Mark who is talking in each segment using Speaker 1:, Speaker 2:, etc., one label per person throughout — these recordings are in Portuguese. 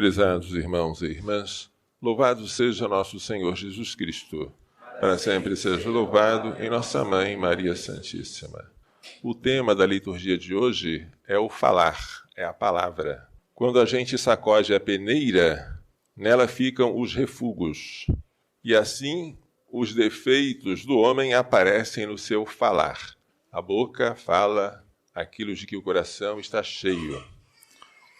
Speaker 1: Prezados irmãos e irmãs, louvado seja nosso Senhor Jesus Cristo. Para sempre seja louvado em nossa Mãe Maria Santíssima. O tema da liturgia de hoje é o falar, é a palavra. Quando a gente sacode a peneira, nela ficam os refugos. E assim, os defeitos do homem aparecem no seu falar. A boca fala aquilo de que o coração está cheio.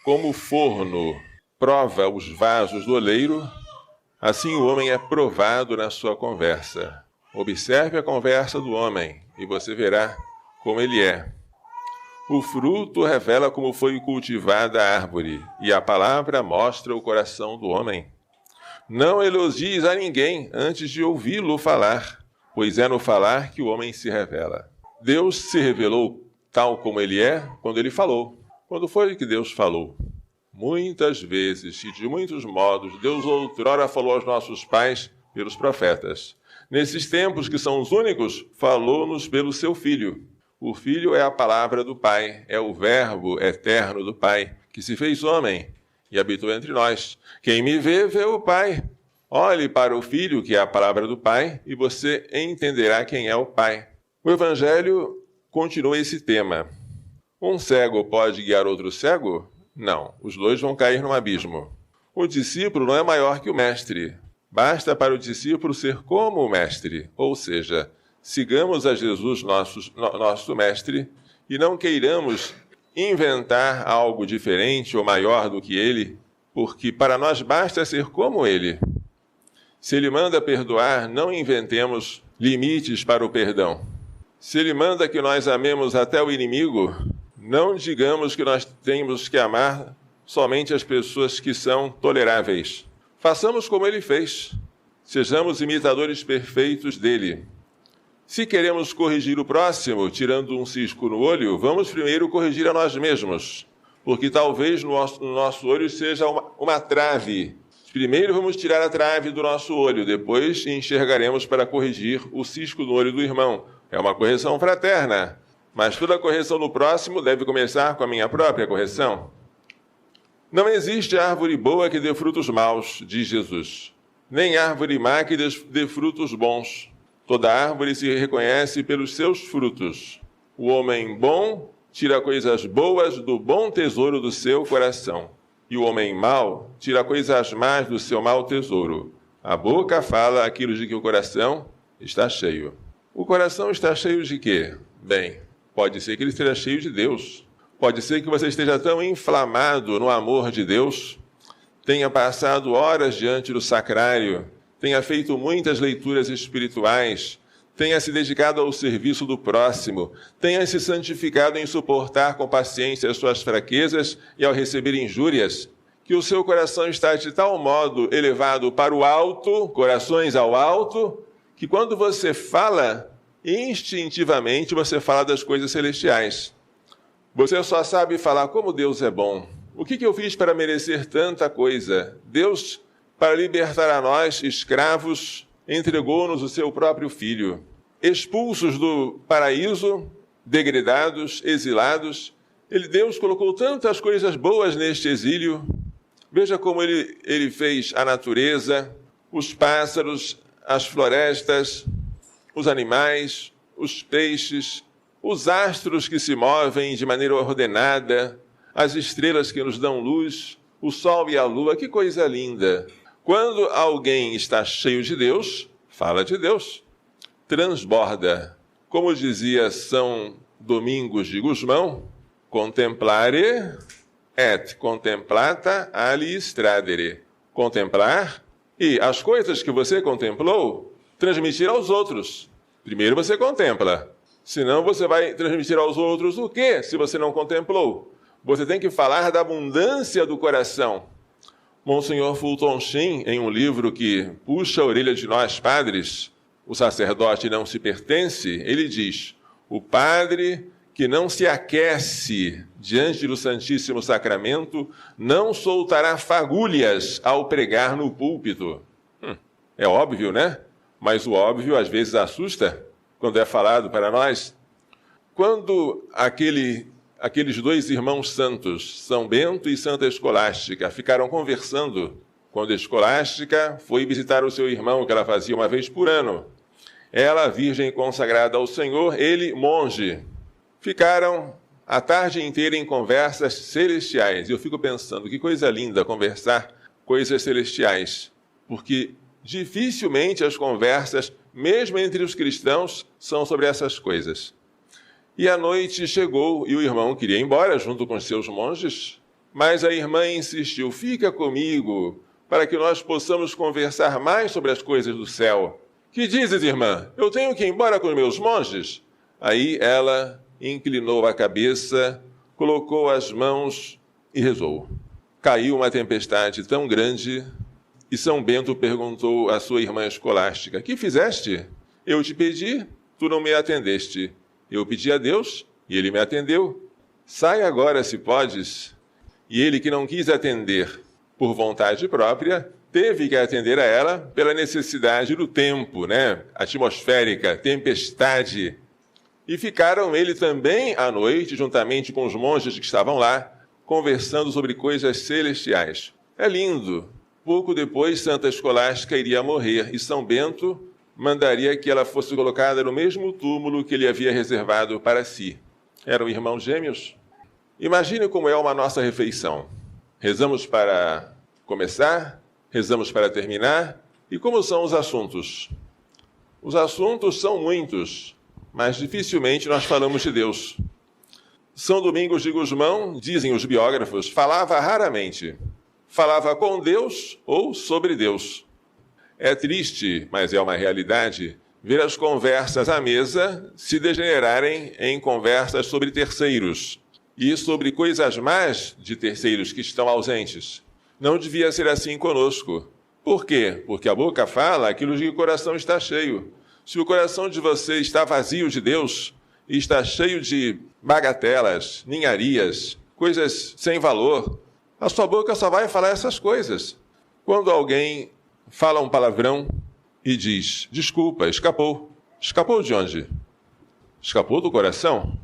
Speaker 1: Como o forno prova os vasos do oleiro, assim o homem é provado na sua conversa. Observe a conversa do homem e você verá como ele é. O fruto revela como foi cultivada a árvore, e a palavra mostra o coração do homem. Não elogies a ninguém antes de ouvi-lo falar, pois é no falar que o homem se revela. Deus se revelou tal como ele é quando ele falou. Quando foi que Deus falou? Muitas vezes e de muitos modos, Deus outrora falou aos nossos pais pelos profetas. Nesses tempos que são os únicos, falou-nos pelo seu Filho. O Filho é a palavra do Pai, é o Verbo eterno do Pai, que se fez homem e habitou entre nós. Quem me vê, vê o Pai. Olhe para o Filho, que é a palavra do Pai, e você entenderá quem é o Pai. O Evangelho continua esse tema. Um cego pode guiar outro cego? Não, os dois vão cair num abismo. O discípulo não é maior que o mestre. Basta para o discípulo ser como o mestre, ou seja, sigamos a Jesus, nosso mestre, e não queiramos inventar algo diferente ou maior do que ele, porque para nós basta ser como ele. Se ele manda perdoar, não inventemos limites para o perdão. Se ele manda que nós amemos até o inimigo, não digamos que nós temos que amar somente as pessoas que são toleráveis. Façamos como ele fez. Sejamos imitadores perfeitos dele. Se queremos corrigir o próximo, tirando um cisco no olho, vamos primeiro corrigir a nós mesmos, porque talvez no nosso olho seja uma trave. Primeiro vamos tirar a trave do nosso olho, depois enxergaremos para corrigir o cisco no olho do irmão. É uma correção fraterna. Mas toda correção do próximo deve começar com a minha própria correção. Não existe árvore boa que dê frutos maus, diz Jesus, nem árvore má que dê frutos bons. Toda árvore se reconhece pelos seus frutos. O homem bom tira coisas boas do bom tesouro do seu coração, e o homem mau tira coisas más do seu mau tesouro. A boca fala aquilo de que o coração está cheio. O coração está cheio de quê? Bem, pode ser que ele esteja cheio de Deus. Pode ser que você esteja tão inflamado no amor de Deus, tenha passado horas diante do sacrário, tenha feito muitas leituras espirituais, tenha se dedicado ao serviço do próximo, tenha se santificado em suportar com paciência as suas fraquezas e ao receber injúrias, que o seu coração está de tal modo elevado para o alto, corações ao alto, que quando você fala, instintivamente você fala das coisas celestiais. Você só sabe falar como Deus é bom. O que eu fiz para merecer tanta coisa? Deus, para libertar a nós, escravos, entregou-nos o seu próprio Filho. Expulsos do paraíso, degredados, exilados, Deus colocou tantas coisas boas neste exílio. Veja como ele fez a natureza, os pássaros, as florestas, os animais, os peixes, os astros que se movem de maneira ordenada, as estrelas que nos dão luz, o sol e a lua, que coisa linda! Quando alguém está cheio de Deus, fala de Deus, transborda. Como dizia São Domingos de Gusmão, contemplare et contemplata aliis tradere. Contemplar e as coisas que você contemplou, transmitir aos outros. Primeiro você contempla, senão você vai transmitir aos outros o quê, se você não contemplou? Você tem que falar da abundância do coração. Monsenhor Fulton Sheen, em um livro que puxa a orelha de nós padres, O Sacerdote Não Se Pertence, ele diz, o padre que não se aquece diante do Santíssimo Sacramento não soltará fagulhas ao pregar no púlpito. É óbvio, né? Mas o óbvio às vezes assusta quando é falado para nós. Quando aqueles dois irmãos santos, São Bento e Santa Escolástica, ficaram conversando quando a Escolástica foi visitar o seu irmão, que ela fazia uma vez por ano. Ela, virgem consagrada ao Senhor, ele, monge. Ficaram a tarde inteira em conversas celestiais. Eu fico pensando, que coisa linda conversar coisas celestiais, porque dificilmente as conversas, mesmo entre os cristãos, são sobre essas coisas. E a noite chegou e o irmão queria ir embora junto com os seus monges, mas a irmã insistiu, fica comigo, para que nós possamos conversar mais sobre as coisas do céu. Que dizes, irmã? Eu tenho que ir embora com os meus monges? Aí ela inclinou a cabeça, colocou as mãos e rezou. Caiu uma tempestade tão grande e São Bento perguntou à sua irmã Escolástica, que fizeste? Eu te pedi, tu não me atendeste. Eu pedi a Deus e ele me atendeu. Sai agora, se podes. E ele, que não quis atender por vontade própria, teve que atender a ela pela necessidade do tempo, atmosférica, tempestade. E ficaram ele também à noite, juntamente com os monges que estavam lá, conversando sobre coisas celestiais. É lindo. Pouco depois, Santa Escolástica iria morrer e São Bento mandaria que ela fosse colocada no mesmo túmulo que ele havia reservado para si. Eram irmãos gêmeos. Imagine como é uma nossa refeição. Rezamos para começar, rezamos para terminar. E como são os assuntos? Os assuntos são muitos, mas dificilmente nós falamos de Deus. São Domingos de Gusmão, dizem os biógrafos, falava raramente. Falava com Deus ou sobre Deus. É triste, mas é uma realidade, ver as conversas à mesa se degenerarem em conversas sobre terceiros e sobre coisas más de terceiros que estão ausentes. Não devia ser assim conosco. Por quê? Porque a boca fala aquilo de que o coração está cheio. Se o coração de você está vazio de Deus e está cheio de bagatelas, ninharias, coisas sem valor, a sua boca só vai falar essas coisas. Quando alguém fala um palavrão e diz, desculpa, escapou. Escapou de onde? Escapou do coração.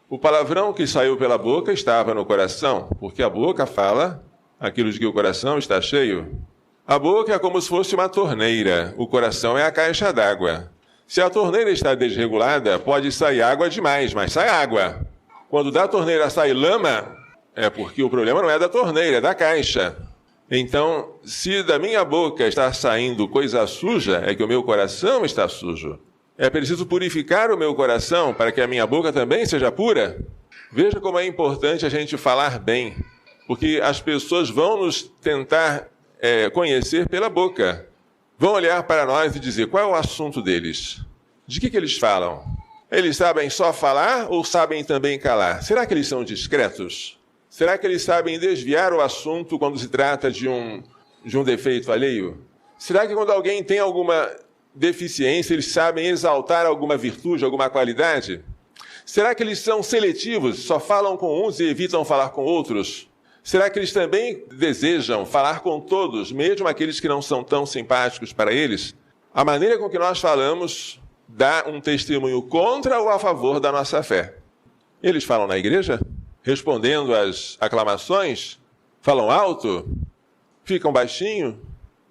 Speaker 1: O palavrão que saiu pela boca estava no coração, porque a boca fala aquilo de que o coração está cheio. A boca é como se fosse uma torneira, o coração é a caixa d'água. Se a torneira está desregulada, pode sair água demais, mas sai água. Quando da torneira sai lama, é porque o problema não é da torneira, é da caixa. Então, se da minha boca está saindo coisa suja, é que o meu coração está sujo. É preciso purificar o meu coração para que a minha boca também seja pura. Veja como é importante a gente falar bem, porque as pessoas vão nos tentar conhecer pela boca. Vão olhar para nós e dizer qual é o assunto deles. De que eles falam? Eles sabem só falar ou sabem também calar? Será que eles são discretos? Será que eles sabem desviar o assunto quando se trata de um defeito alheio? Será que quando alguém tem alguma deficiência, eles sabem exaltar alguma virtude, alguma qualidade? Será que eles são seletivos, só falam com uns e evitam falar com outros? Será que eles também desejam falar com todos, mesmo aqueles que não são tão simpáticos para eles? A maneira com que nós falamos dá um testemunho contra ou a favor da nossa fé. Eles falam na igreja? Respondendo às aclamações? Falam alto? Ficam baixinho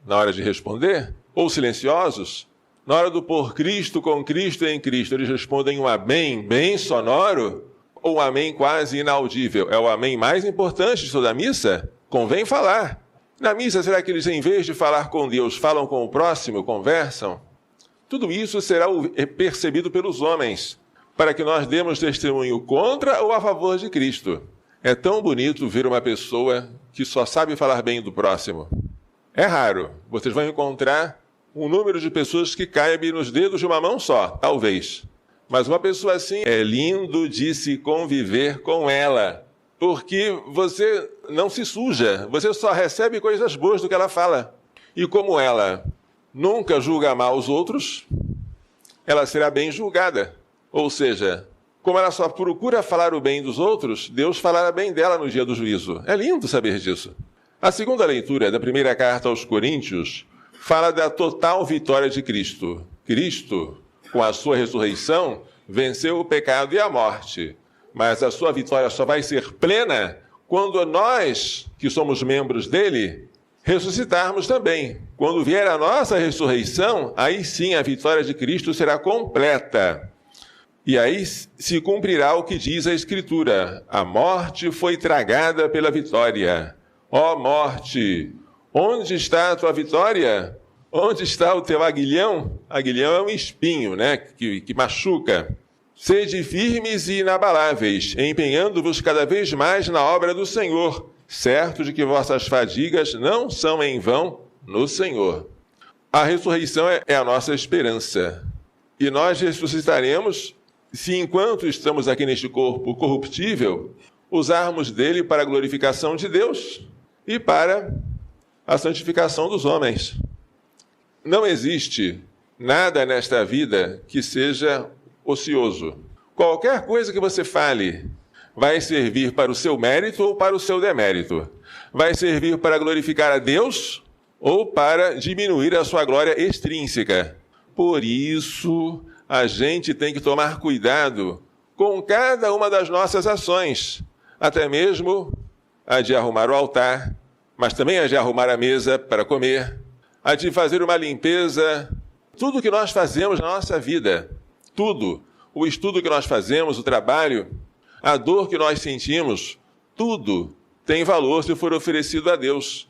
Speaker 1: na hora de responder? Ou silenciosos? Na hora do pôr Cristo com Cristo em Cristo, eles respondem um amém bem sonoro? Ou um amém quase inaudível? É o amém mais importante de toda a missa? Convém falar. Na missa, será que eles, em vez de falar com Deus, falam com o próximo, conversam? Tudo isso será percebido pelos homens, para que nós demos testemunho contra ou a favor de Cristo. É tão bonito ver uma pessoa que só sabe falar bem do próximo. É raro. Vocês vão encontrar um número de pessoas que cabe nos dedos de uma mão só, talvez. Mas uma pessoa assim, é lindo de se conviver com ela, porque você não se suja, você só recebe coisas boas do que ela fala. E como ela nunca julga mal os outros, ela será bem julgada. Ou seja, como ela só procura falar o bem dos outros, Deus falará bem dela no dia do juízo. É lindo saber disso. A segunda leitura da primeira carta aos Coríntios fala da total vitória de Cristo. Cristo, com a sua ressurreição, venceu o pecado e a morte. mas a sua vitória só vai ser plena quando nós, que somos membros dele, ressuscitarmos também. Quando vier a nossa ressurreição, aí sim a vitória de Cristo será completa. E aí se cumprirá o que diz a Escritura: a morte foi tragada pela vitória. Ó morte, onde está a tua vitória? Onde está o teu aguilhão? Aguilhão é um espinho, né, que machuca. Sede firmes e inabaláveis, empenhando-vos cada vez mais na obra do Senhor, certo de que vossas fadigas não são em vão no Senhor. A ressurreição é a nossa esperança. E nós ressuscitaremos se, enquanto estamos aqui neste corpo corruptível, usarmos dele para a glorificação de Deus e para a santificação dos homens. Não existe nada nesta vida que seja ocioso. Qualquer coisa que você fale vai servir para o seu mérito ou para o seu demérito. Vai servir para glorificar a Deus ou para diminuir a sua glória extrínseca. Por isso, a gente tem que tomar cuidado com cada uma das nossas ações, até mesmo a de arrumar o altar, mas também a de arrumar a mesa para comer, a de fazer uma limpeza, tudo que nós fazemos na nossa vida, tudo, o estudo que nós fazemos, o trabalho, a dor que nós sentimos, tudo tem valor se for oferecido a Deus.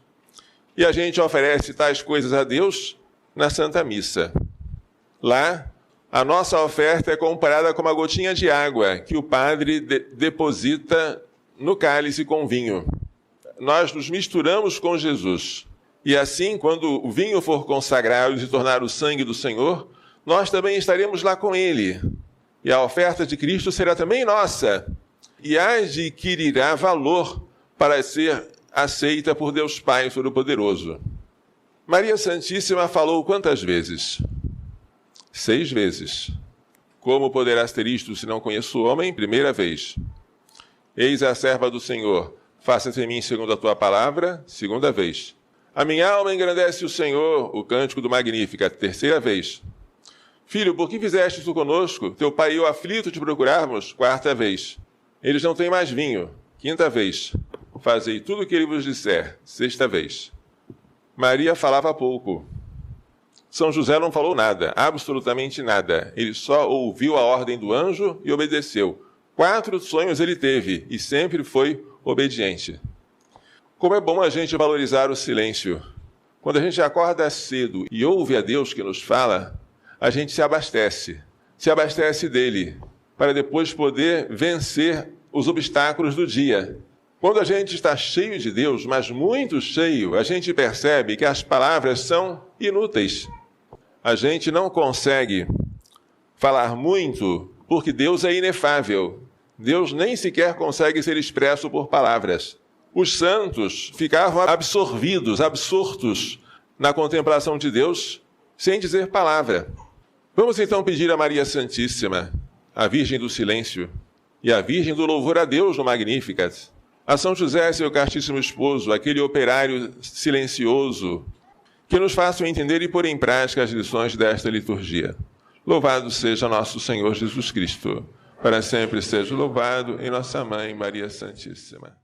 Speaker 1: E a gente oferece tais coisas a Deus na Santa Missa. Lá, a nossa oferta é comparada com uma gotinha de água que o padre deposita no cálice com vinho. Nós nos misturamos com Jesus. E assim, quando o vinho for consagrado e se tornar o sangue do Senhor, nós também estaremos lá com ele. E a oferta de Cristo será também nossa. E adquirirá valor para ser aceita por Deus Pai Todo-Poderoso. Maria Santíssima falou quantas vezes? 6 vezes. Como poderás ter isto se não conheço o homem? Primeira vez. Eis a serva do Senhor, faça-se em mim segundo a tua palavra. Segunda vez. A minha alma engrandece o Senhor, o cântico do Magnífica. Terceira vez. Filho, por que fizeste isso conosco? Teu pai e eu aflito te procurarmos. Quarta vez. Eles não têm mais vinho. Quinta vez. Fazei tudo o que ele vos disser. Sexta vez. Maria falava pouco. São José não falou nada, absolutamente nada. Ele só ouviu a ordem do anjo e obedeceu. 4 sonhos ele teve e sempre foi obediente. Como é bom a gente valorizar o silêncio. Quando a gente acorda cedo e ouve a Deus que nos fala, a gente se abastece dele, para depois poder vencer os obstáculos do dia. Quando a gente está cheio de Deus, mas muito cheio, a gente percebe que as palavras são inúteis. A gente não consegue falar muito porque Deus é inefável. Deus nem sequer consegue ser expresso por palavras. Os santos ficavam absortos na contemplação de Deus, sem dizer palavra. Vamos então pedir a Maria Santíssima, a Virgem do Silêncio, e a Virgem do Louvor a Deus no Magnificat, a São José, seu castíssimo esposo, aquele operário silencioso, que nos façam entender e pôr em prática as lições desta liturgia. Louvado seja nosso Senhor Jesus Cristo. Para sempre seja louvado em nossa Mãe Maria Santíssima.